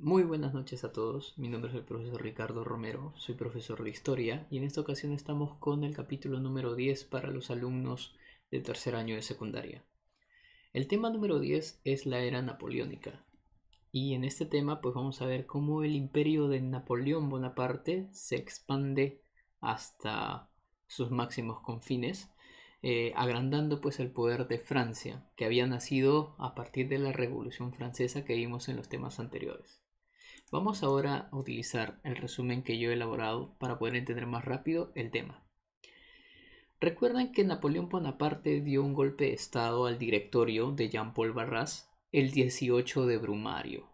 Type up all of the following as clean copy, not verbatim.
Muy buenas noches a todos, mi nombre es el profesor Ricardo Romero, soy profesor de Historia y en esta ocasión estamos con el capítulo número 10 para los alumnos de tercer año de secundaria. El tema número 10 es la era napoleónica y en este tema pues vamos a ver cómo el imperio de Napoleón Bonaparte se expande hasta sus máximos confines, agrandando pues el poder de Francia, que había nacido a partir de la Revolución Francesa que vimos en los temas anteriores. Vamos ahora a utilizar el resumen que yo he elaborado para poder entender más rápido el tema. Recuerdan que Napoleón Bonaparte dio un golpe de estado al directorio de Jean-Paul Barras el 18 de Brumario.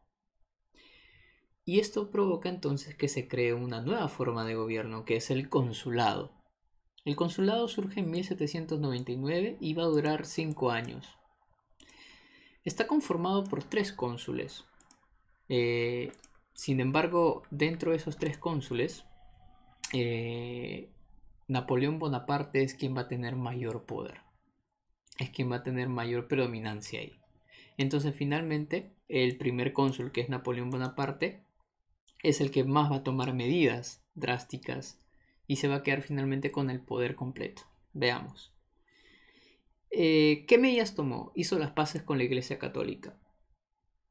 Y esto provoca entonces que se cree una nueva forma de gobierno, que es el consulado. El consulado surge en 1799 y va a durar 5 años. Está conformado por 3 cónsules. Sin embargo, dentro de esos 3 cónsules, Napoleón Bonaparte es quien va a tener mayor poder, es quien va a tener mayor predominancia ahí. Entonces, finalmente, el primer cónsul, que es Napoleón Bonaparte, es el que más va a tomar medidas drásticas y se va a quedar finalmente con el poder completo. Veamos. ¿Qué medidas tomó? Hizo las paces con la Iglesia Católica.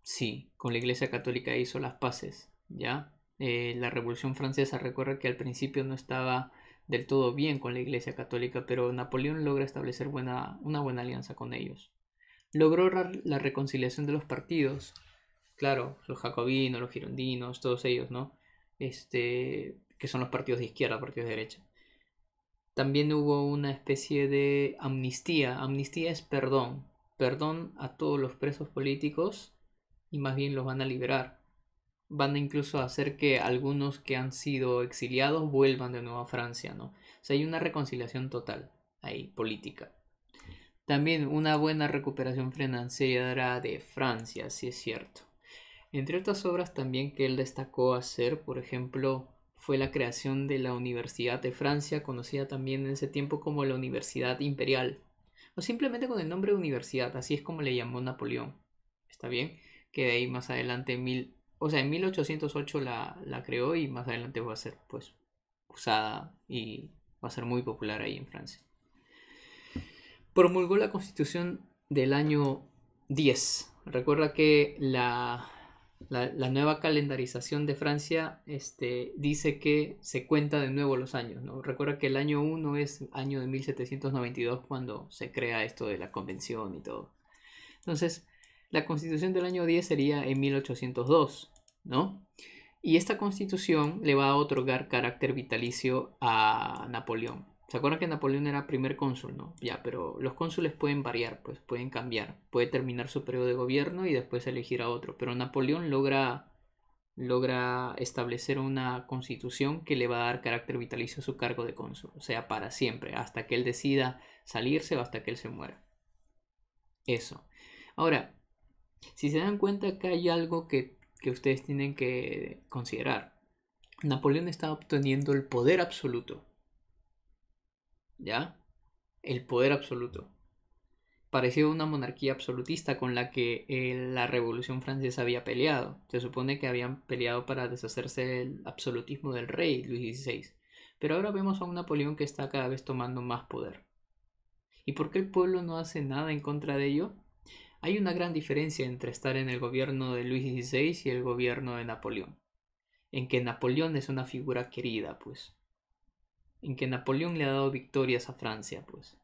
Sí, con la Iglesia Católica hizo las paces, ¿ya? La Revolución Francesa, recuerda que al principio no estaba del todo bien con la Iglesia Católica, pero Napoleón logra establecer una buena alianza con ellos. Logró la reconciliación de los partidos, claro, los jacobinos, los girondinos, todos ellos, ¿no? Que son los partidos de izquierda, partidos de derecha. También hubo una especie de amnistía. Amnistía es perdón, perdón a todos los presos políticos y más bien los van a liberar. Van a incluso hacer que algunos que han sido exiliados vuelvan de nuevo a Francia, ¿no? O sea, hay una reconciliación total ahí, política. También una buena recuperación financiera de Francia, sí es cierto. Entre otras obras también que él destacó hacer, por ejemplo, fue la creación de la Universidad de Francia, conocida también en ese tiempo como la Universidad Imperial, o simplemente con el nombre de universidad, así es como le llamó Napoleón. ¿Está bien? Que de ahí más adelante, en 1808 la creó y más adelante va a ser pues usada y va a ser muy popular ahí en Francia. Promulgó la Constitución del año 10. Recuerda que la nueva calendarización de Francia dice que se cuenta de nuevo los años, ¿no? Recuerda que el año 1 es año de 1792 cuando se crea esto de la convención y todo. Entonces, la constitución del año 10 sería en 1802, ¿no? Y esta constitución le va a otorgar carácter vitalicio a Napoleón. ¿Se acuerdan que Napoleón era primer cónsul, no? Ya, pero los cónsules pueden variar, pues pueden cambiar. Puede terminar su periodo de gobierno y después elegir a otro. Pero Napoleón logra establecer una constitución que le va a dar carácter vitalicio a su cargo de cónsul. O sea, para siempre, hasta que él decida salirse o hasta que él se muera. Eso. Ahora, si se dan cuenta, acá hay algo que ustedes tienen que considerar. Napoleón está obteniendo el poder absoluto. ¿Ya? El poder absoluto. Parecido a una monarquía absolutista con la que la Revolución Francesa había peleado. Se supone que habían peleado para deshacerse del absolutismo del rey Luis XVI. Pero ahora vemos a un Napoleón que está cada vez tomando más poder. ¿Y por qué el pueblo no hace nada en contra de ello? Hay una gran diferencia entre estar en el gobierno de Luis XVI y el gobierno de Napoleón. En que Napoleón es una figura querida, pues. En que Napoleón le ha dado victorias a Francia, pues.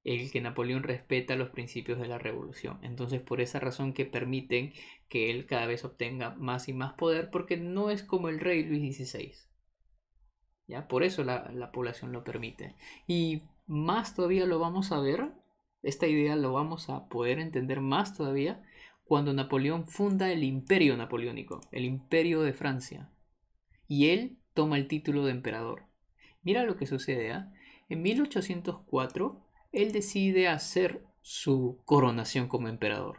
El que Napoleón respeta los principios de la revolución. Entonces, por esa razón que permiten que él cada vez obtenga más y más poder, porque no es como el rey Luis XVI. ¿Ya? Por eso la población lo permite. Y más todavía lo vamos a ver, esta idea lo vamos a poder entender más todavía cuando Napoleón funda el Imperio Napoleónico, el Imperio de Francia. Y él toma el título de emperador. Mira lo que sucede, ¿eh? En 1804, él decide hacer su coronación como emperador.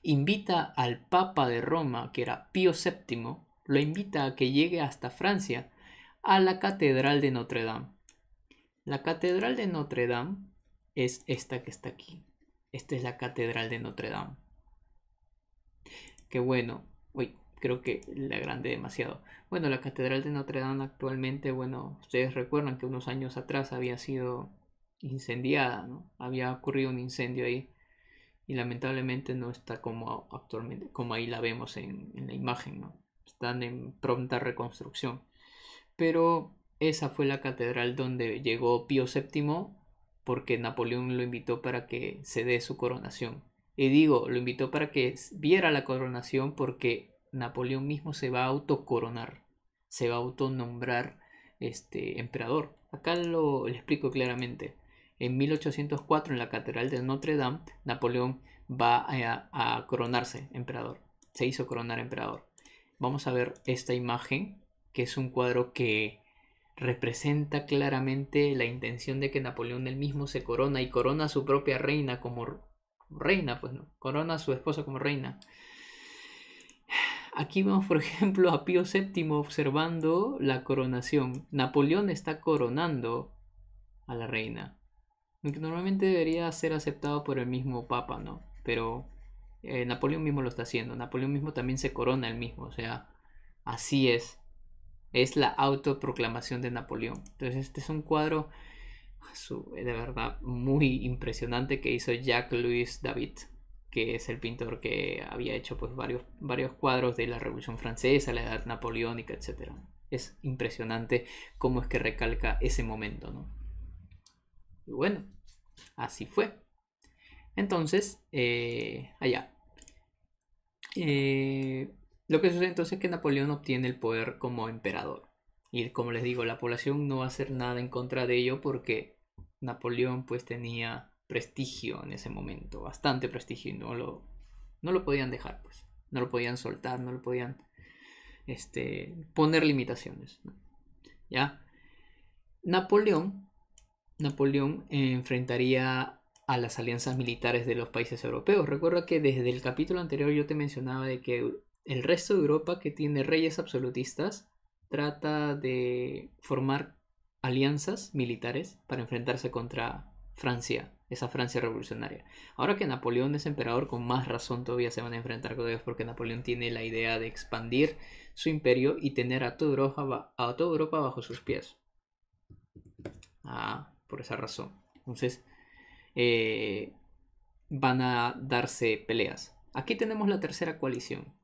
Invita al Papa de Roma, que era Pío VII, lo invita a que llegue hasta Francia, a la Catedral de Notre Dame. La Catedral de Notre Dame es esta que está aquí. Esta es la Catedral de Notre Dame. Que bueno, Uy, creo que la agrandé demasiado. Bueno, la Catedral de Notre Dame actualmente, bueno, ustedes recuerdan que unos años atrás había sido incendiada, ¿no? Había ocurrido un incendio ahí y lamentablemente no está como actualmente, como ahí la vemos en la imagen, ¿no? Están en pronta reconstrucción. Pero esa fue la catedral donde llegó Pío VII porque Napoleón lo invitó para que se dé su coronación. Y digo, lo invitó para que viera la coronación porque Napoleón mismo se va a autocoronar, se va a autonombrar emperador. Acá lo explico claramente. En 1804, en la Catedral de Notre Dame, Napoleón va a coronarse emperador. Se hizo coronar emperador. Vamos a ver esta imagen, que es un cuadro que representa claramente la intención de que Napoleón él mismo se corona y corona a su propia reina como reina, pues no, corona a su esposa como reina. Aquí vemos, por ejemplo, a Pío VII observando la coronación. Napoleón está coronando a la reina, aunque normalmente debería ser aceptado por el mismo papa, ¿no? Pero Napoleón mismo lo está haciendo. Napoleón mismo también se corona él mismo, o sea, así es. Es la autoproclamación de Napoleón. Entonces este es un cuadro de verdad muy impresionante que hizo Jacques-Louis David, que es el pintor que había hecho pues varios cuadros de la Revolución Francesa, la Edad Napoleónica, etc. Es impresionante cómo es que recalca ese momento, ¿no? Y bueno, así fue. Entonces, allá. Lo que sucede entonces es que Napoleón obtiene el poder como emperador. Y como les digo, la población no va a hacer nada en contra de ello porque Napoleón pues tenía prestigio en ese momento, bastante prestigio, y no lo podían dejar, pues. No lo podían soltar, no lo podían poner limitaciones, ¿no? ¿Ya? Napoleón, Napoleón enfrentaría a las alianzas militares de los países europeos. Recuerda que desde el capítulo anterior yo te mencionaba de que el resto de Europa, que tiene reyes absolutistas, trata de formar alianzas militares para enfrentarse contra Francia, esa Francia revolucionaria. Ahora que Napoleón es emperador, con más razón todavía se van a enfrentar con ellos porque Napoleón tiene la idea de expandir su imperio y tener a toda Europa bajo sus pies. Por esa razón. Entonces, van a darse peleas. Aquí tenemos la tercera coalición.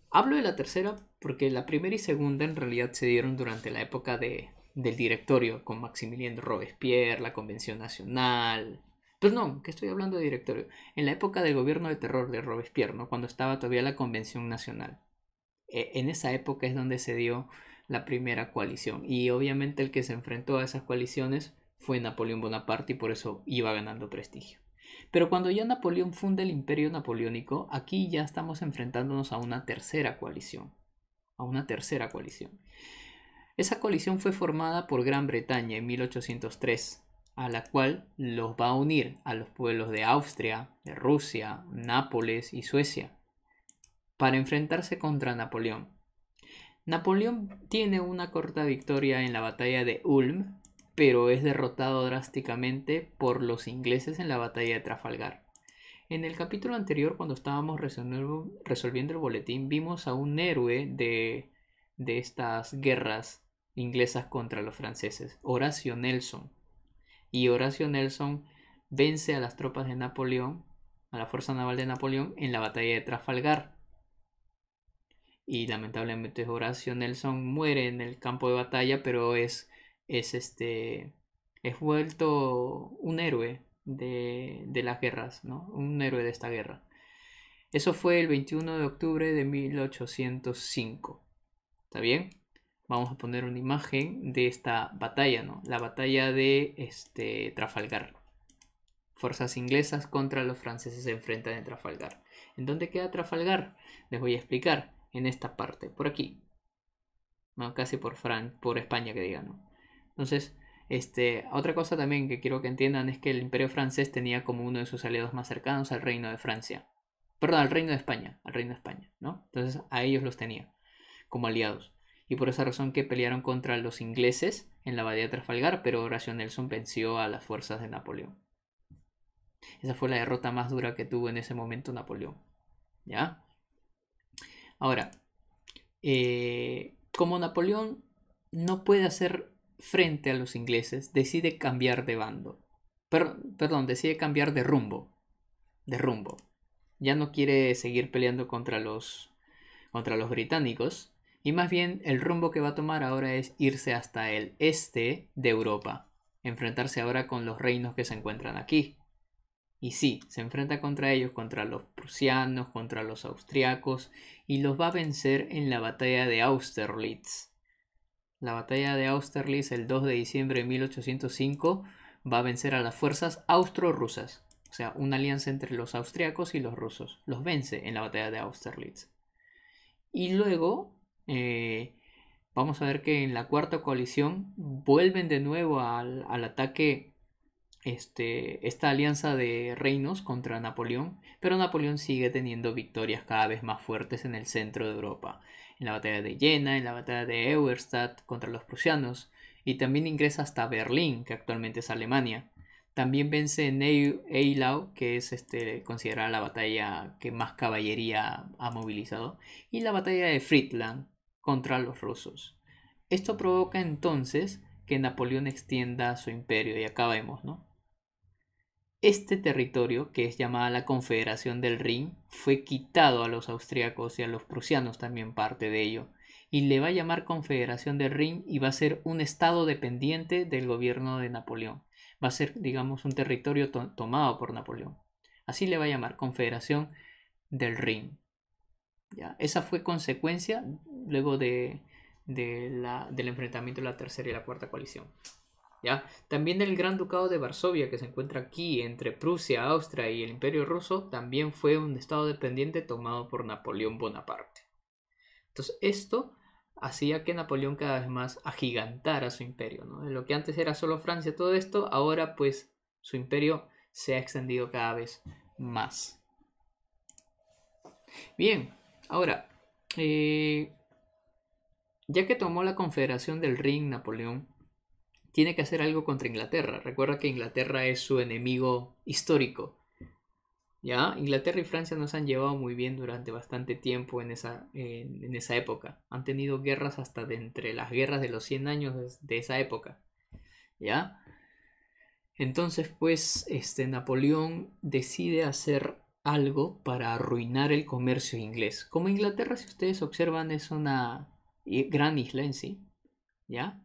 Hablo de la tercera porque la primera y segunda en realidad se dieron durante la época del directorio con Maximilien de Robespierre, la Convención Nacional. Pues no, que estoy hablando de directorio. En la época del gobierno de terror de Robespierre, ¿no? Cuando estaba todavía la Convención Nacional. En esa época es donde se dio la primera coalición. Y obviamente el que se enfrentó a esas coaliciones fue Napoleón Bonaparte y por eso iba ganando prestigio. Pero cuando ya Napoleón funda el Imperio Napoleónico, aquí ya estamos enfrentándonos a una tercera coalición. A una tercera coalición. Esa coalición fue formada por Gran Bretaña en 1803, a la cual los va a unir a los pueblos de Austria, de Rusia, Nápoles y Suecia, para enfrentarse contra Napoleón. Napoleón tiene una corta victoria en la batalla de Ulm, pero es derrotado drásticamente por los ingleses en la batalla de Trafalgar. En el capítulo anterior, cuando estábamos resolviendo el boletín, vimos a un héroe de estas guerras inglesas contra los franceses, Horatio Nelson. Y Horatio Nelson vence a las tropas de Napoleón, a la fuerza naval de Napoleón, en la batalla de Trafalgar. Y lamentablemente Horatio Nelson muere en el campo de batalla, pero es vuelto un héroe de las guerras, ¿no? Un héroe de esta guerra. Eso fue el 21 de octubre de 1805. ¿Está bien? Vamos a poner una imagen de esta batalla, ¿no? La batalla de Trafalgar. Fuerzas inglesas contra los franceses se enfrentan en Trafalgar. ¿En dónde queda Trafalgar? Les voy a explicar. En esta parte, por aquí. No, casi por España, que digan, ¿no? Entonces, otra cosa también que quiero que entiendan es que el Imperio francés tenía como uno de sus aliados más cercanos al Reino de Francia. Perdón, al Reino de España, ¿no? Entonces a ellos los tenía como aliados. Y por esa razón que pelearon contra los ingleses en la batalla de Trafalgar, pero Horatio Nelson venció a las fuerzas de Napoleón. Esa fue la derrota más dura que tuvo en ese momento Napoleón. ¿Ya? Ahora, como Napoleón no puede hacer frente a los ingleses, decide cambiar de bando. Perdón, decide cambiar de rumbo. De rumbo. Ya no quiere seguir peleando contra los británicos. Y más bien el rumbo que va a tomar ahora es irse hasta el este de Europa. Enfrentarse ahora con los reinos que se encuentran aquí. Y sí, se enfrenta contra ellos, contra los prusianos, contra los austriacos, y los va a vencer en la batalla de Austerlitz. La batalla de Austerlitz, el 2 de diciembre de 1805, va a vencer a las fuerzas austro-rusas. O sea, una alianza entre los austriacos y los rusos. Los vence en la batalla de Austerlitz. Y luego, vamos a ver que en la cuarta coalición vuelven de nuevo al ataque esta alianza de reinos contra Napoleón, pero Napoleón sigue teniendo victorias cada vez más fuertes en el centro de Europa, en la batalla de Jena, en la batalla de Auerstadt contra los prusianos, y también ingresa hasta Berlín, que actualmente es Alemania. También vence en Eylau, que es considerada la batalla que más caballería ha movilizado, y la batalla de Friedland contra los rusos. Esto provoca entonces que Napoleón extienda su imperio, y acá vemos, ¿no? Este territorio, que es llamada la Confederación del Rin, fue quitado a los austriacos y a los prusianos también parte de ello, y le va a llamar Confederación del Rin y va a ser un estado dependiente del gobierno de Napoleón. Va a ser, digamos, un territorio tomado por Napoleón. Así le va a llamar Confederación del Rin. ¿Ya? Esa fue consecuencia luego del enfrentamiento de la tercera y la cuarta coalición. ¿Ya? También el Gran Ducado de Varsovia, que se encuentra aquí entre Prusia, Austria y el Imperio Ruso, también fue un estado dependiente tomado por Napoleón Bonaparte. Entonces esto hacía que Napoleón cada vez más agigantara su imperio, ¿no? De lo que antes era solo Francia, todo esto, ahora pues su imperio se ha extendido cada vez más. Bien, ahora, ya que tomó la Confederación del Rin, Napoleón tiene que hacer algo contra Inglaterra. Recuerda que Inglaterra es su enemigo histórico. ¿Ya? Inglaterra y Francia no se han llevado muy bien durante bastante tiempo en esa época. Han tenido guerras hasta de entre las guerras de los 100 años de esa época. ¿Ya? Entonces, pues, Napoleón decide hacer algo para arruinar el comercio inglés. Como Inglaterra, si ustedes observan, es una gran isla en sí. ¿Ya?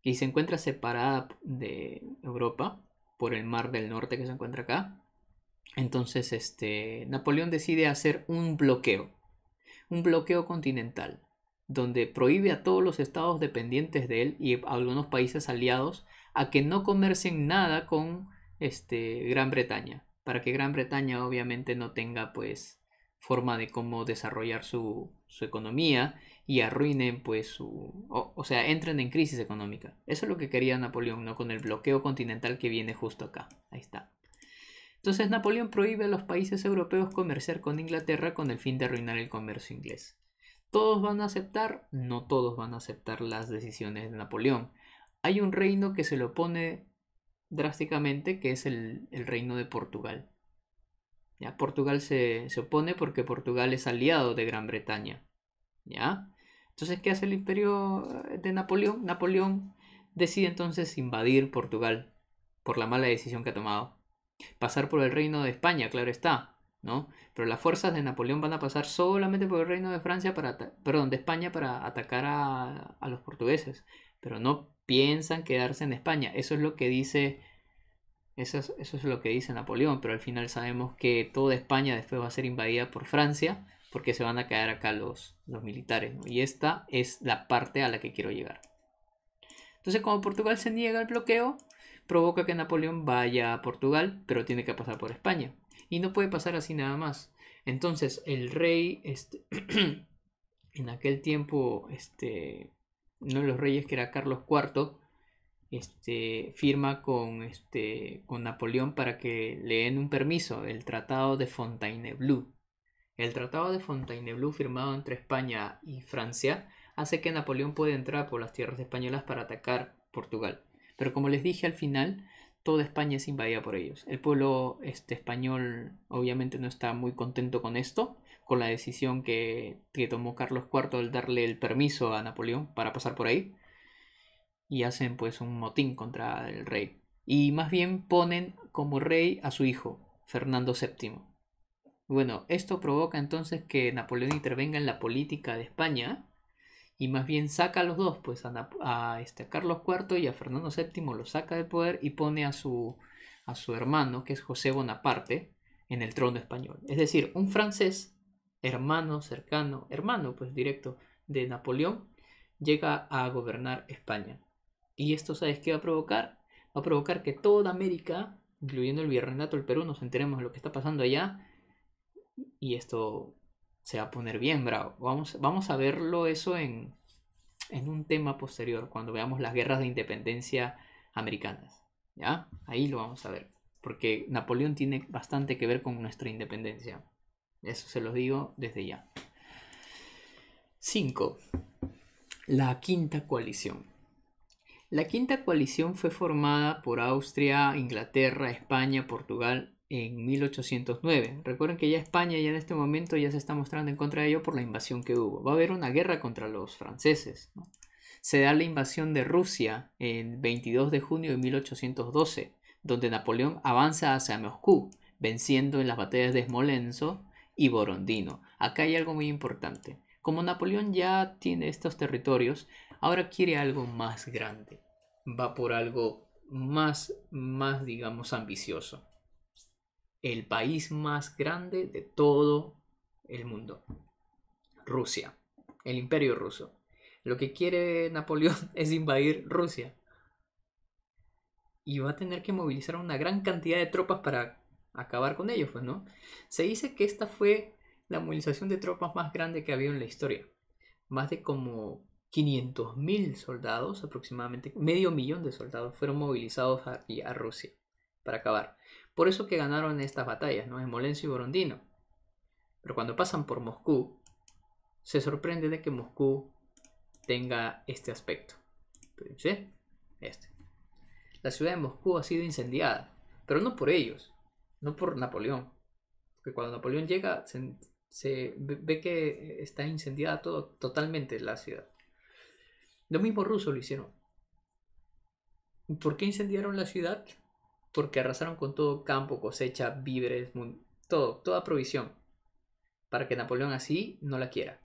Y se encuentra separada de Europa por el Mar del Norte que se encuentra acá. Entonces, Napoleón decide hacer un bloqueo continental, donde prohíbe a todos los estados dependientes de él y a algunos países aliados a que no comercien nada con Gran Bretaña, para que Gran Bretaña obviamente no tenga pues forma de cómo desarrollar su economía y arruinen pues o sea, entren en crisis económica. Eso es lo que quería Napoleón, ¿no? Con el bloqueo continental que viene justo acá. Ahí está. Entonces Napoleón prohíbe a los países europeos comerciar con Inglaterra con el fin de arruinar el comercio inglés. ¿Todos van a aceptar? No todos van a aceptar las decisiones de Napoleón. Hay un reino que se lo opone drásticamente, que es el reino de Portugal. ¿Ya? Portugal se opone porque Portugal es aliado de Gran Bretaña. ¿Ya? Entonces, ¿qué hace el imperio de Napoleón? Napoleón decide entonces invadir Portugal por la mala decisión que ha tomado. Pasar por el reino de España, claro está, ¿no? Pero las fuerzas de Napoleón van a pasar solamente por el reino de Francia de España para atacar a los portugueses. Pero no piensan quedarse en España. Eso es lo que dice Napoleón, pero al final sabemos que toda España después va a ser invadida por Francia porque se van a quedar acá los militares, ¿no? Y esta es la parte a la que quiero llegar. Entonces, como Portugal se niega al bloqueo, provoca que Napoleón vaya a Portugal, pero tiene que pasar por España. Y no puede pasar así nada más. Entonces, el rey, en aquel tiempo, uno de los reyes que era Carlos IV, firma con Napoleón para que le den un permiso, el Tratado de Fontainebleau. El Tratado de Fontainebleau, firmado entre España y Francia, hace que Napoleón pueda entrar por las tierras españolas para atacar Portugal. Pero como les dije al final, toda España es invadida por ellos. El pueblo español obviamente no está muy contento con esto, con la decisión que tomó Carlos IV al darle el permiso a Napoleón para pasar por ahí. Y hacen pues un motín contra el rey. Y más bien ponen como rey a su hijo, Fernando VII. Bueno, esto provoca entonces que Napoleón intervenga en la política de España y más bien saca a los dos, pues a Carlos IV y a Fernando VII los saca del poder y pone a su hermano, que es José Bonaparte, en el trono español. Es decir, un francés, hermano cercano, hermano pues directo de Napoleón, llega a gobernar España. Y esto, ¿sabes qué va a provocar? Va a provocar que toda América, incluyendo el Virreinato del Perú, nos enteremos de lo que está pasando allá. Y esto se va a poner bien bravo. Vamos a verlo eso en un tema posterior, cuando veamos las guerras de independencia americanas. ¿Ya? Ahí lo vamos a ver. Porque Napoleón tiene bastante que ver con nuestra independencia. Eso se los digo desde ya. 5. La quinta coalición. La quinta coalición fue formada por Austria, Inglaterra, España, Portugal en 1809. Recuerden que ya España ya en este momento ya se está mostrando en contra de ello por la invasión que hubo. Va a haber una guerra contra los franceses, ¿no? Se da la invasión de Rusia en 22 de junio de 1812, donde Napoleón avanza hacia Moscú, venciendo en las batallas de Smolensk y Borodino. Acá hay algo muy importante. Como Napoleón ya tiene estos territorios, ahora quiere algo más grande. Va por algo más digamos, ambicioso. El país más grande de todo el mundo. Rusia. El Imperio Ruso. Lo que quiere Napoleón es invadir Rusia. Y va a tener que movilizar una gran cantidad de tropas para acabar con ellos, pues, ¿no? Se dice que esta fue la movilización de tropas más grande que ha habido en la historia. Más de como 500.000 soldados, aproximadamente, medio millón de soldados fueron movilizados a Rusia para acabar. Por eso que ganaron estas batallas, ¿no? Smolensk y Borodino. Pero cuando pasan por Moscú, se sorprende de que Moscú tenga este aspecto. ¿Sí? La ciudad de Moscú ha sido incendiada, pero no por ellos, no por Napoleón. Porque cuando Napoleón llega, se ve que está incendiada totalmente la ciudad. Los mismos rusos lo hicieron. ¿Por qué incendiaron la ciudad? Porque arrasaron con todo campo, cosecha, víveres, toda provisión, para que Napoleón así no la quiera.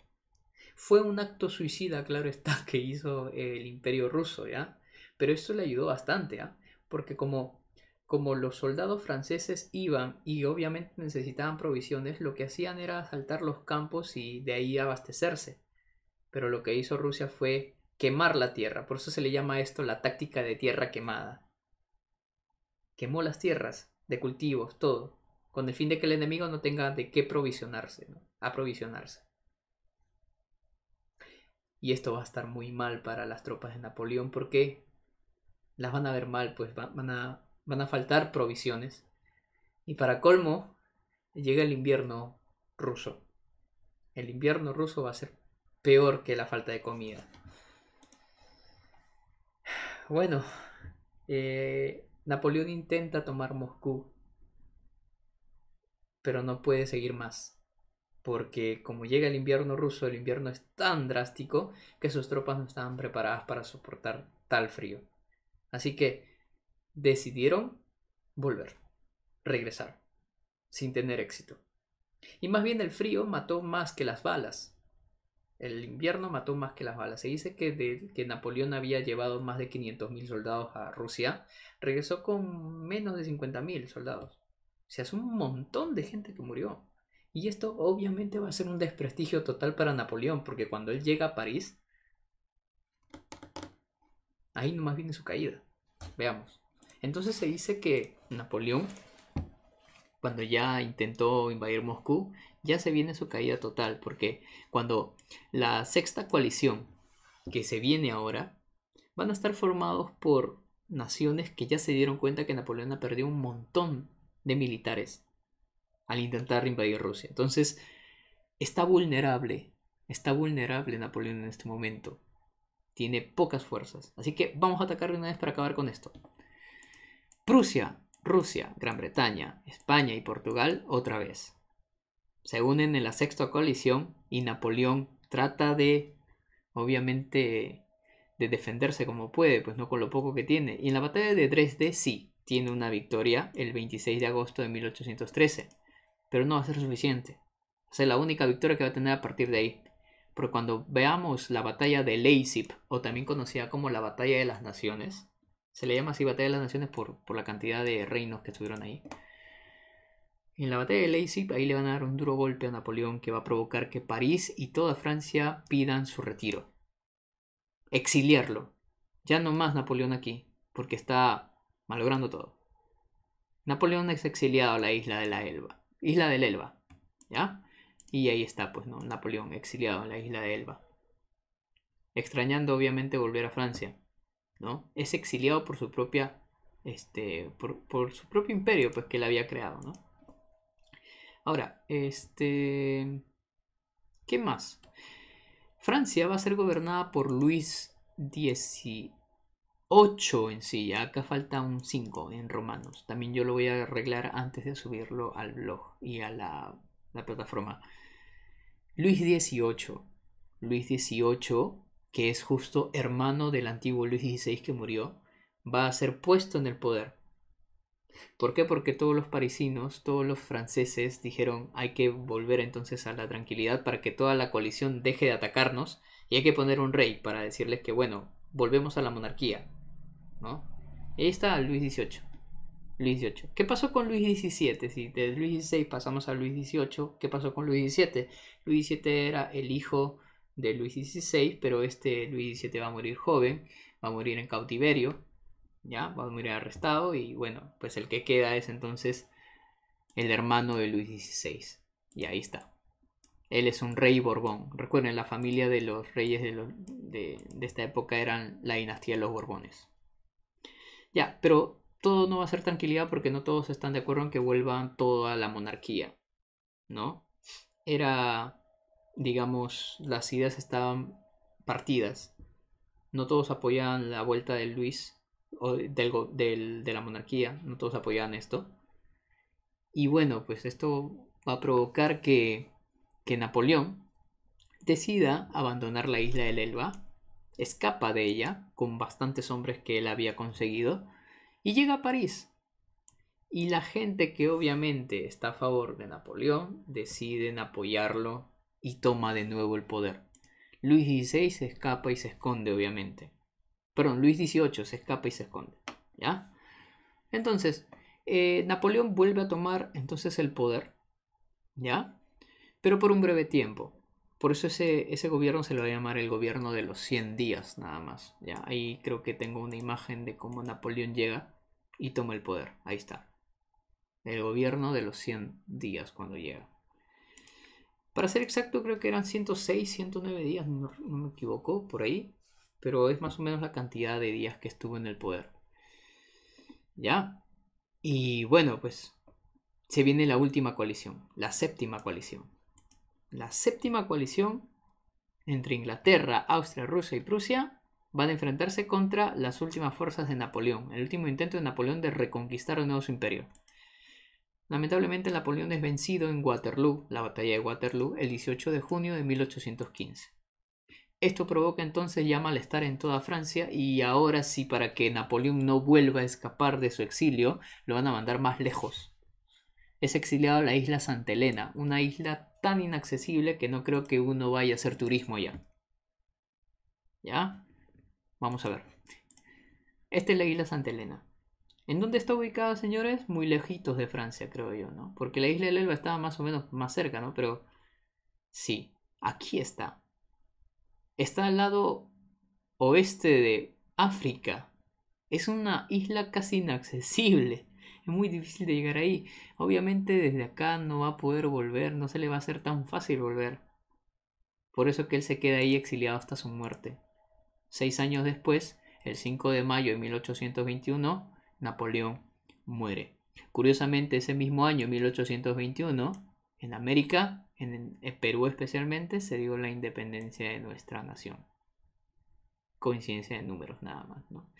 Fue un acto suicida, claro está, que hizo el Imperio Ruso, ¿ya? Pero esto le ayudó bastante, ¿ya? Porque como los soldados franceses iban y obviamente necesitaban provisiones, lo que hacían era asaltar los campos y de ahí abastecerse. Pero lo que hizo Rusia fue quemar la tierra, por eso se le llama esto la táctica de tierra quemada. Quemó las tierras de cultivos, todo, con el fin de que el enemigo no tenga de qué provisionarse, ¿no? Aprovisionarse. Y esto va a estar muy mal para las tropas de Napoleón porque las van a ver mal, pues van a faltar provisiones. Y para colmo, llega el invierno ruso. El invierno ruso va a ser peor que la falta de comida. Bueno, Napoleón intenta tomar Moscú, pero no puede seguir más. Porque como llega el invierno ruso, el invierno es tan drástico que sus tropas no estaban preparadas para soportar tal frío. Así que decidieron volver, regresar, sin tener éxito. Y más bien el frío mató más que las balas. El invierno mató más que las balas. Se dice que Napoleón había llevado más de 500.000 soldados a Rusia. Regresó con menos de 50.000 soldados. O sea, es un montón de gente que murió. Y esto obviamente va a ser un desprestigio total para Napoleón, porque cuando él llega a París, ahí nomás viene su caída. Veamos. Entonces se dice que Napoleón, cuando ya intentó invadir Moscú, ya se viene su caída total, porque cuando la sexta coalición que se viene ahora, van a estar formados por naciones que ya se dieron cuenta que Napoleón ha perdido un montón de militares al intentar invadir Rusia. Entonces, está vulnerable Napoleón en este momento. Tiene pocas fuerzas. Así que vamos a atacar de una vez para acabar con esto. Prusia, Rusia, Gran Bretaña, España y Portugal otra vez. Se unen en la sexta coalición y Napoleón trata de, obviamente, de defenderse como puede, pues no con lo poco que tiene. Y en la batalla de Dresde sí, tiene una victoria el 26 de agosto de 1813, pero no va a ser suficiente. Va a ser la única victoria que va a tener a partir de ahí. Porque cuando veamos la batalla de Leipzig, o también conocida como la batalla de las naciones, se le llama así batalla de las naciones por la cantidad de reinos que estuvieron ahí. En la batalla de Leipzig, ahí le van a dar un duro golpe a Napoleón que va a provocar que París y toda Francia pidan su retiro. Exiliarlo. Ya no más Napoleón aquí, porque está malogrando todo. Napoleón es exiliado a la isla de la Elba. Isla del Elba. ¿Ya? Y ahí está, pues, ¿no? Napoleón exiliado en la isla de Elba. Extrañando, obviamente, volver a Francia. ¿No? Es exiliado por su propia. Por su propio imperio, pues, que él había creado, ¿no? Ahora, ¿qué más? Francia va a ser gobernada por Luis XVIII en sí. Ya acá falta un 5 en romanos. También yo lo voy a arreglar antes de subirlo al blog y a la plataforma. Luis XVIII. Luis XVIII, que es justo hermano del antiguo Luis XVI que murió, va a ser puesto en el poder. ¿Por qué? Porque todos los parisinos, todos los franceses dijeron hay que volver entonces a la tranquilidad para que toda la coalición deje de atacarnos y hay que poner un rey para decirles que bueno, volvemos a la monarquía, ¿no? Y ahí está Luis XVIII. Luis XVIII. ¿Qué pasó con Luis XVII? Si de Luis XVI pasamos a Luis XVIII, ¿qué pasó con Luis XVII? Luis XVII era el hijo de Luis XVI, pero este Luis XVII va a morir joven, va a morir en cautiverio, ya, va a morir arrestado y bueno, pues el que queda es entonces el hermano de Luis XVI. Y ahí está. Él es un rey Borbón. Recuerden, la familia de los reyes de esta época eran la dinastía de los Borbones. Ya, pero todo no va a ser tranquilidad porque no todos están de acuerdo en que vuelvan toda la monarquía, ¿no? Era, digamos, las ideas estaban partidas. No todos apoyaban la vuelta de Luis o de la monarquía, no todos apoyaban esto. Y bueno, pues esto va a provocar que Napoleón decida abandonar la isla del Elba, escapa de ella con bastantes hombres que él había conseguido y llega a París. Y la gente que obviamente está a favor de Napoleón deciden apoyarlo y toma de nuevo el poder. Luis XVI se escapa y se esconde, obviamente. Perdón, Luis XVIII se escapa y se esconde. ¿Ya? Entonces, Napoleón vuelve a tomar entonces el poder. ¿Ya? Pero por un breve tiempo. Por eso ese gobierno se lo va a llamar el gobierno de los 100 días, nada más. ¿Ya? Ahí creo que tengo una imagen de cómo Napoleón llega y toma el poder. Ahí está. El gobierno de los 100 días cuando llega. Para ser exacto, creo que eran 106, 109 días, no me equivoco, por ahí. Pero es más o menos la cantidad de días que estuvo en el poder. ¿Ya? Y bueno, pues se viene la última coalición, la séptima coalición. La séptima coalición entre Inglaterra, Austria, Rusia y Prusia van a enfrentarse contra las últimas fuerzas de Napoleón, el último intento de Napoleón de reconquistar de nuevo su imperio. Lamentablemente Napoleón es vencido en Waterloo, la batalla de Waterloo, el 18 de junio de 1815. Esto provoca entonces ya malestar en toda Francia y ahora sí, para que Napoleón no vuelva a escapar de su exilio, lo van a mandar más lejos. Es exiliado a la isla Santa Elena, una isla tan inaccesible que no creo que uno vaya a hacer turismo allá. ¿Ya? Vamos a ver. Esta es la isla Santa Elena. ¿En dónde está ubicada, señores? Muy lejitos de Francia, creo yo, ¿no? Porque la isla del Elba estaba más o menos más cerca, ¿no? Pero sí, aquí está. Está al lado oeste de África. Es una isla casi inaccesible. Es muy difícil de llegar ahí. Obviamente desde acá no va a poder volver, no se le va a hacer tan fácil volver. Por eso que él se queda ahí exiliado hasta su muerte. 6 años después, el 5 de mayo de 1821, Napoleón muere. Curiosamente, ese mismo año, 1821, en América, en Perú especialmente, se dio la independencia de nuestra nación. Coincidencia de números nada más, ¿no?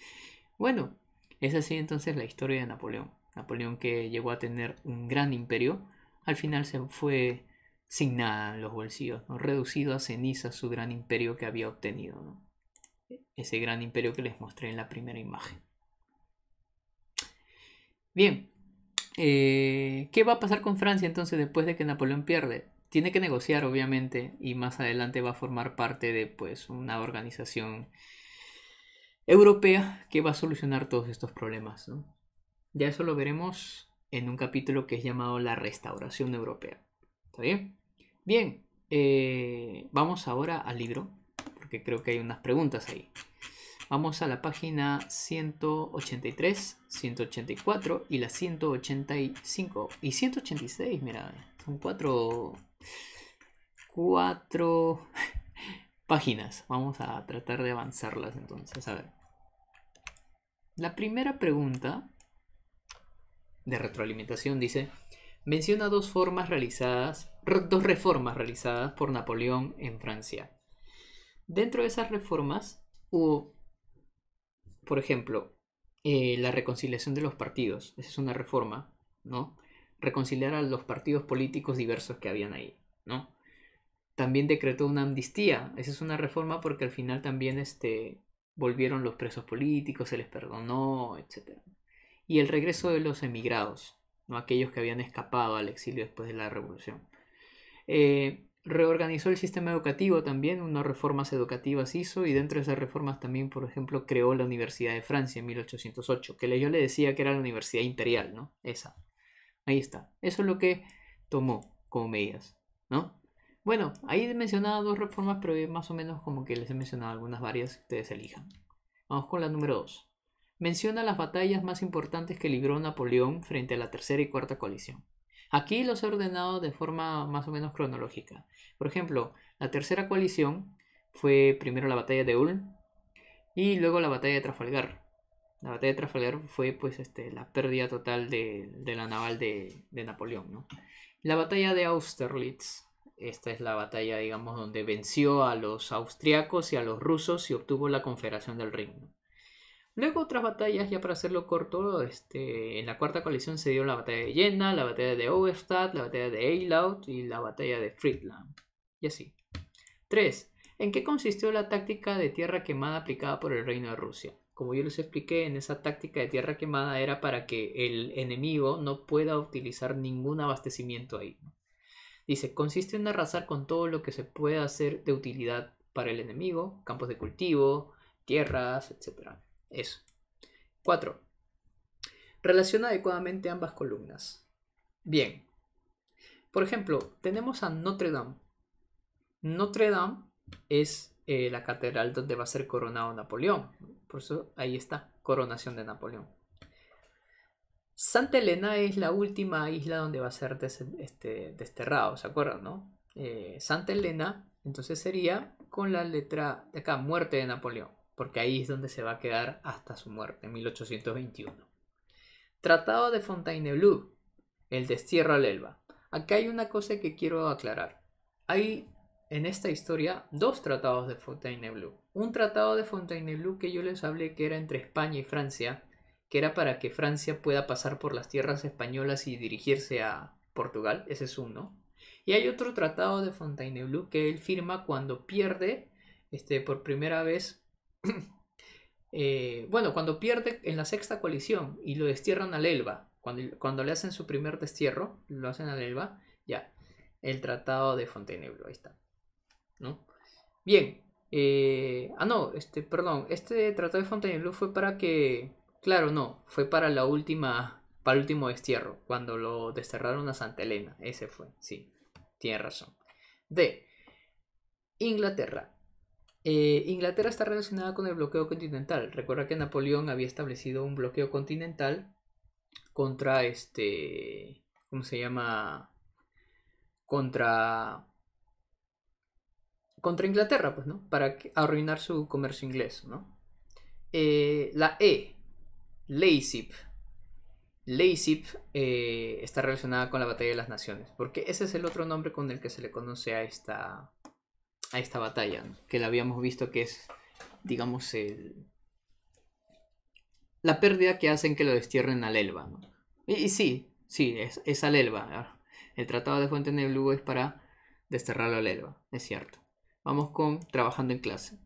Bueno, es así entonces la historia de Napoleón. Napoleón, que llegó a tener un gran imperio, al final se fue sin nada en los bolsillos, ¿no? Reducido a cenizas su gran imperio que había obtenido, ¿no? Ese gran imperio que les mostré en la primera imagen. Bien, ¿qué va a pasar con Francia entonces después de que Napoleón pierde? Tiene que negociar, obviamente, y más adelante va a formar parte de pues, una organización europea que va a solucionar todos estos problemas, ¿no? Ya eso lo veremos en un capítulo que es llamado La Restauración Europea. ¿Está bien? Bien, vamos ahora al libro, porque creo que hay unas preguntas ahí. Vamos a la página 183, 184 y la 185 y 186, mira, son cuatro páginas. Vamos a tratar de avanzarlas entonces, a ver. La primera pregunta de retroalimentación dice: menciona dos reformas realizadas por Napoleón en Francia. Dentro de esas reformas hubo, por ejemplo, la reconciliación de los partidos. Esa es una reforma, ¿no? Reconciliar a los partidos políticos diversos que habían ahí, ¿no? También decretó una amnistía. Esa es una reforma porque al final también volvieron los presos políticos, se les perdonó, etc. Y el regreso de los emigrados, ¿no? Aquellos que habían escapado al exilio después de la revolución. Reorganizó el sistema educativo también, unas reformas educativas hizo, y dentro de esas reformas también, por ejemplo, creó la Universidad de Francia en 1808, que yo le decía que era la Universidad Imperial, ¿no? Esa. Ahí está. Eso es lo que tomó como medidas, ¿no? Bueno, ahí he mencionado dos reformas, pero más o menos como que les he mencionado algunas varias que ustedes elijan. Vamos con la número 2. Menciona las batallas más importantes que libró Napoleón frente a la tercera y cuarta coalición. Aquí los he ordenado de forma más o menos cronológica. Por ejemplo, la tercera coalición fue primero la batalla de Ulm y luego la batalla de Trafalgar. La batalla de Trafalgar fue pues la pérdida total de la naval de Napoleón, ¿no? La batalla de Austerlitz. Esta es la batalla, digamos, donde venció a los austriacos y a los rusos y obtuvo la Confederación del Rin, ¿no? Luego otras batallas, ya para hacerlo corto, en la cuarta coalición se dio la batalla de Jena, la batalla de Auerstadt, la batalla de Eylau y la batalla de Friedland. Y así. 3. ¿En qué consistió la táctica de tierra quemada aplicada por el Reino de Rusia? Como yo les expliqué, en esa táctica de tierra quemada era para que el enemigo no pueda utilizar ningún abastecimiento ahí, ¿no? Dice, consiste en arrasar con todo lo que se pueda hacer de utilidad para el enemigo, campos de cultivo, tierras, etc. Eso. 4. Relaciona adecuadamente ambas columnas. Bien. Por ejemplo, tenemos a Notre Dame. Notre Dame es la catedral donde va a ser coronado Napoleón. Por eso ahí está, coronación de Napoleón. Santa Elena es la última isla donde va a ser desterrado, ¿se acuerdan, no? Santa Elena, entonces sería con la letra de acá, muerte de Napoleón, porque ahí es donde se va a quedar hasta su muerte, en 1821. Tratado de Fontainebleau, el destierro al Elba. Acá hay una cosa que quiero aclarar. Hay en esta historia dos tratados de Fontainebleau. Un tratado de Fontainebleau que yo les hablé que era entre España y Francia, que era para que Francia pueda pasar por las tierras españolas y dirigirse a Portugal. Ese es uno. Y hay otro tratado de Fontainebleau que él firma cuando pierde por primera vez. Cuando pierde en la sexta coalición y lo destierran al Elba. Cuando le hacen su primer destierro, lo hacen al Elba. Ya, el tratado de Fontainebleau, ahí está, ¿no? Bien. Perdón. Este tratado de Fontainebleau fue para que... Claro, no. Fue para el último destierro. Cuando lo desterraron a Santa Elena. Ese fue. Sí. Tiene razón. D. Inglaterra. Inglaterra está relacionada con el bloqueo continental. Recuerda que Napoleón había establecido un bloqueo continental contra ¿cómo se llama? Contra Inglaterra, pues, ¿no? Para arruinar su comercio inglés, ¿no? La E, Leipzig. Leipzig está relacionada con la Batalla de las Naciones, porque ese es el otro nombre con el que se le conoce a esta batalla, ¿no? Que la habíamos visto que es, digamos, la pérdida que hacen que lo destierren al Elba, ¿no? Y sí, es al Elba, ¿no? El Tratado de Fontainebleau es para desterrarlo al Elba, es cierto. Vamos con trabajando en clase.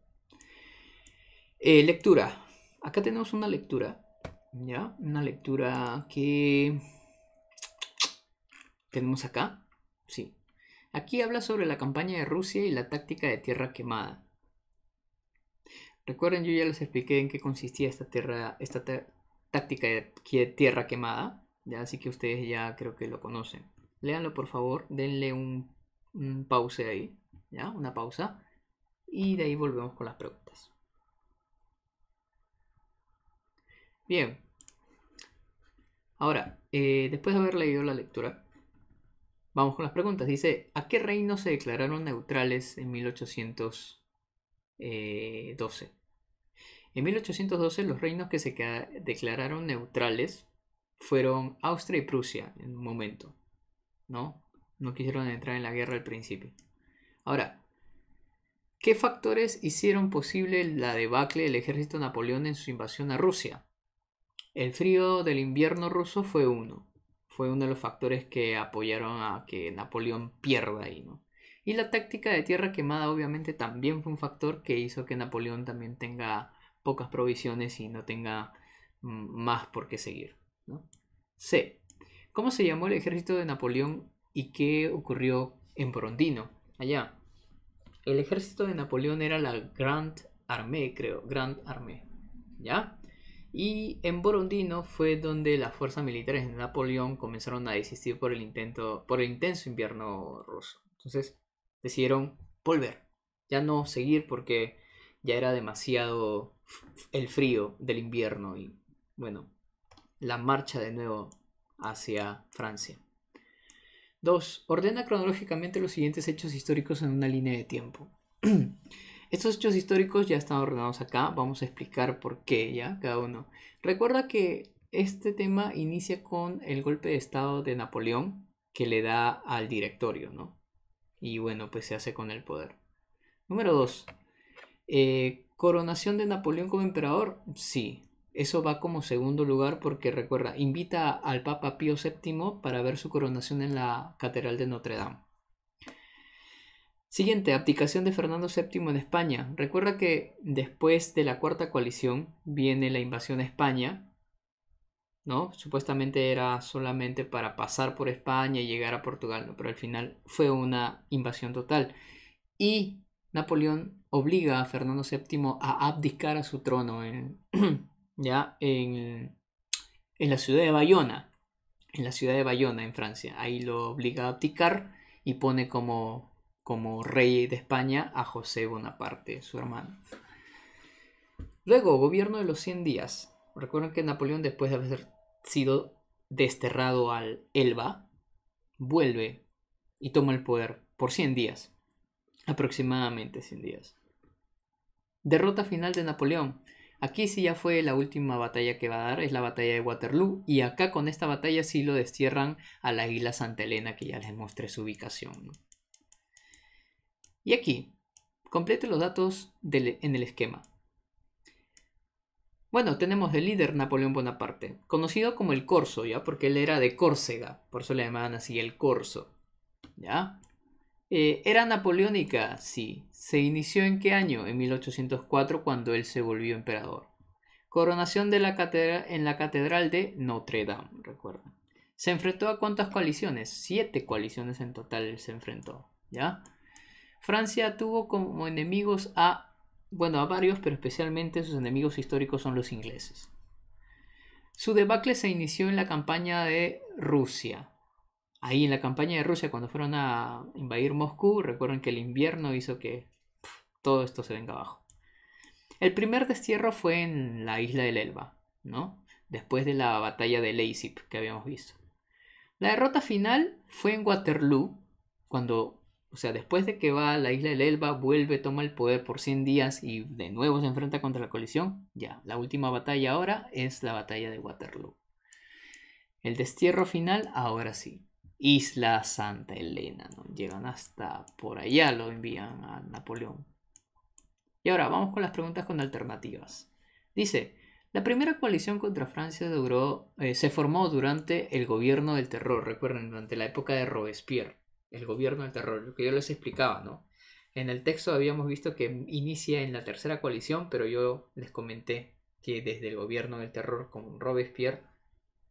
Lectura. Acá tenemos una lectura, ¿ya? Una lectura que tenemos acá. Sí. Aquí habla sobre la campaña de Rusia y la táctica de tierra quemada. Recuerden, yo ya les expliqué en qué consistía esta táctica de tierra quemada, ¿ya? Así que ustedes ya creo que lo conocen. Léanlo por favor, denle un pause ahí, ¿ya? Una pausa. Y de ahí volvemos con las preguntas. Bien. Ahora, después de haber leído la lectura, vamos con las preguntas. Dice, ¿a qué reinos se declararon neutrales en 1812? En 1812 los reinos que se declararon neutrales fueron Austria y Prusia en un momento, ¿no? No quisieron entrar en la guerra al principio. Ahora, ¿qué factores hicieron posible la debacle del ejército de Napoleón en su invasión a Rusia? El frío del invierno ruso fue uno de los factores que apoyaron a que Napoleón pierda ahí, ¿no? Y la táctica de tierra quemada obviamente también fue un factor que hizo que Napoleón también tenga pocas provisiones y no tenga más por qué seguir, ¿no? C. ¿Cómo se llamó el ejército de Napoleón y qué ocurrió en Borondino? Allá. El ejército de Napoleón era la Grande Armée, creo. Grande Armée. ¿Ya? Y en Borondino fue donde las fuerzas militares de Napoleón comenzaron a desistir por el intenso invierno ruso. Entonces decidieron volver, ya no seguir porque ya era demasiado el frío del invierno y bueno, la marcha de nuevo hacia Francia. 2. Ordena cronológicamente los siguientes hechos históricos en una línea de tiempo. Estos hechos históricos ya están ordenados acá. Vamos a explicar por qué, ¿ya? Cada uno. Recuerda que este tema inicia con el golpe de estado de Napoleón que le da al directorio, ¿no? Y bueno, pues se hace con el poder. Número 2. ¿Coronación de Napoleón como emperador? Sí. Eso va como segundo lugar porque recuerda, invita al Papa Pío VII para ver su coronación en la Catedral de Notre Dame. Siguiente, abdicación de Fernando VII en España. Recuerda que después de la Cuarta Coalición viene la invasión a España, ¿no? Supuestamente era solamente para pasar por España y llegar a Portugal, ¿no? Pero al final fue una invasión total. Y Napoleón obliga a Fernando VII a abdicar a su trono ya en la ciudad de Bayona. En la ciudad de Bayona, en Francia. Ahí lo obliga a abdicar y pone como rey de España a José Bonaparte, su hermano. Luego, gobierno de los 100 días. Recuerden que Napoleón, después de haber sido desterrado al Elba, vuelve y toma el poder por 100 días. Aproximadamente 100 días. Derrota final de Napoleón. Aquí sí ya fue la última batalla que va a dar, es la batalla de Waterloo. Y acá con esta batalla sí lo destierran a la isla Santa Elena, que ya les mostré su ubicación, ¿no? Y aquí, complete los datos en el esquema. Bueno, tenemos el líder Napoleón Bonaparte, conocido como el Corso, ¿ya? Porque él era de Córcega, por eso le llamaban así el Corso, ¿ya? ¿Era napoleónica? Sí. ¿Se inició en qué año? En 1804, cuando él se volvió emperador. Coronación de en la Catedral de Notre Dame, recuerda. ¿Se enfrentó a cuántas coaliciones? 7 coaliciones en total se enfrentó, ¿ya? Francia tuvo como enemigos a varios, pero especialmente sus enemigos históricos son los ingleses. Su debacle se inició en la campaña de Rusia. Ahí en la campaña de Rusia, cuando fueron a invadir Moscú, recuerden que el invierno hizo que todo esto se venga abajo. El primer destierro fue en la isla del Elba, ¿no? Después de la batalla de Leipzig que habíamos visto. La derrota final fue en Waterloo, cuando, después de que va a la isla del Elba, vuelve, toma el poder por 100 días y de nuevo se enfrenta contra la coalición. Ya, la última batalla ahora es la batalla de Waterloo. El destierro final, ahora sí. Isla Santa Elena, ¿no? Llegan hasta por allá, lo envían a Napoleón. Y ahora vamos con las preguntas con alternativas. Dice, la primera coalición contra Francia se formó durante el gobierno del terror, recuerden, durante la época de Robespierre. el gobierno del terror, lo que yo les explicaba, ¿no? En el texto habíamos visto que inicia en la tercera coalición, pero yo les comenté que desde el gobierno del terror con Robespierre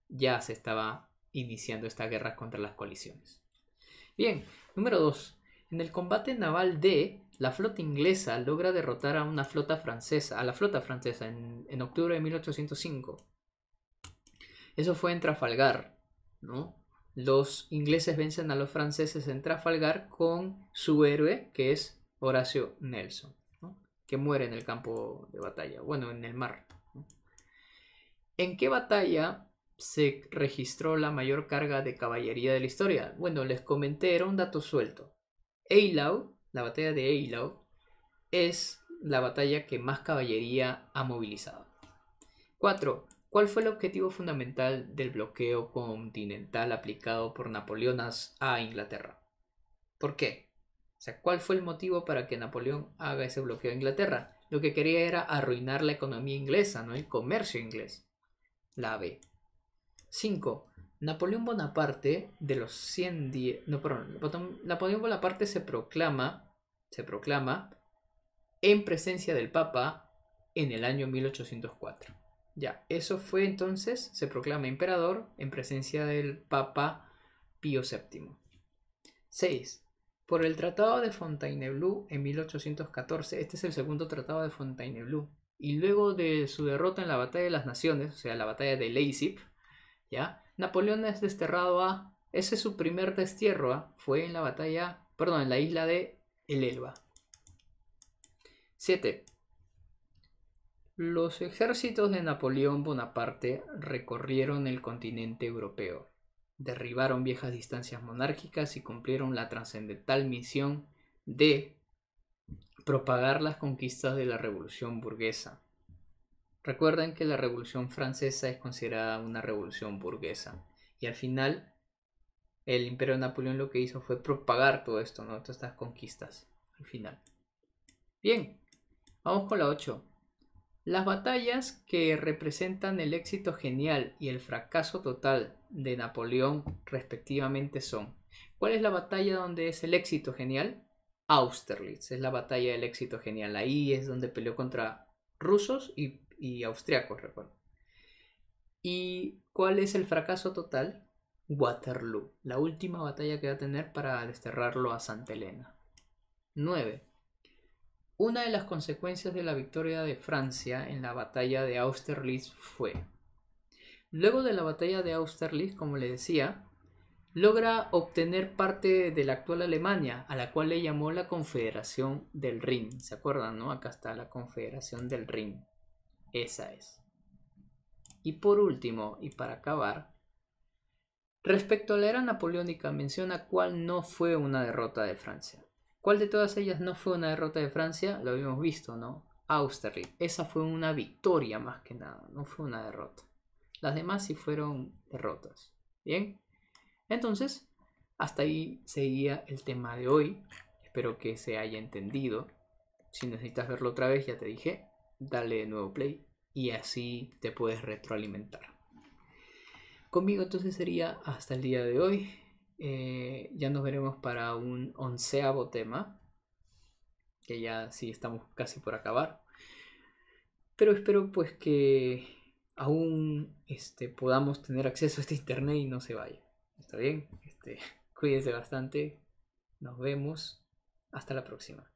ya se estaba iniciando esta guerra contra las coaliciones. Bien, número 2. En el combate naval D, la flota inglesa logra derrotar a la flota francesa en octubre de 1805. Eso fue en Trafalgar, ¿no? Los ingleses vencen a los franceses en Trafalgar con su héroe, que es Horatio Nelson, ¿no? Que muere en el campo de batalla, bueno, en el mar, ¿no? ¿En qué batalla se registró la mayor carga de caballería de la historia? Bueno, les comenté, era un dato suelto. Eylau, la batalla de Eylau, es la batalla que más caballería ha movilizado. 4. ¿Cuál fue el objetivo fundamental del bloqueo continental aplicado por Napoleón a Inglaterra? ¿Por qué? O sea, ¿cuál fue el motivo para que Napoleón haga ese bloqueo a Inglaterra? Lo que quería era arruinar la economía inglesa, no el comercio inglés. La B. 5. Napoleón Bonaparte de los 100 días... No, perdón. Napoleón Bonaparte se proclama en presencia del Papa en el año 1804. Ya, eso fue entonces, se proclama emperador en presencia del Papa Pío VII. 6. Por el Tratado de Fontainebleau en 1814, este es el segundo Tratado de Fontainebleau, y luego de su derrota en la Batalla de las Naciones, o sea, la Batalla de Leipzig, ¿ya? Napoleón es desterrado a... Ese es su primer destierro, fue en la batalla, perdón, en la isla de El Elba. 7. Los ejércitos de Napoleón Bonaparte recorrieron el continente europeo, derribaron viejas distancias monárquicas y cumplieron la trascendental misión de propagar las conquistas de la Revolución burguesa. Recuerden que la Revolución Francesa es considerada una revolución burguesa y al final el Imperio de Napoleón lo que hizo fue propagar todo esto, ¿no? Todas estas conquistas al final. Bien, vamos con la 8. Las batallas que representan el éxito genial y el fracaso total de Napoleón respectivamente son: ¿cuál es la batalla donde es el éxito genial? Austerlitz, es la batalla del éxito genial. Ahí es donde peleó contra rusos y austriacos, recuerdo. ¿Y cuál es el fracaso total? Waterloo, la última batalla que va a tener para desterrarlo a Santa Elena. 9. Una de las consecuencias de la victoria de Francia en la batalla de Austerlitz fue: luego de la batalla de Austerlitz, como le decía, logra obtener parte de la actual Alemania, a la cual le llamó la Confederación del Rin. ¿Se acuerdan, no? Acá está la Confederación del Rin. Esa es. Y por último, y para acabar, respecto a la era napoleónica, menciona cuál no fue una derrota de Francia. ¿Cuál de todas ellas no fue una derrota de Francia? Lo habíamos visto, ¿no? Austerlitz. Esa fue una victoria más que nada, no fue una derrota. Las demás sí fueron derrotas. Bien, entonces, hasta ahí seguía el tema de hoy. Espero que se haya entendido. Si necesitas verlo otra vez, ya te dije, dale de nuevo play y así te puedes retroalimentar. Conmigo entonces sería hasta el día de hoy. Ya nos veremos para un 11º tema, que ya sí estamos casi por acabar, pero espero pues que aún podamos tener acceso a este internet y no se vaya. ¿Está bien? Cuídense bastante, nos vemos, hasta la próxima.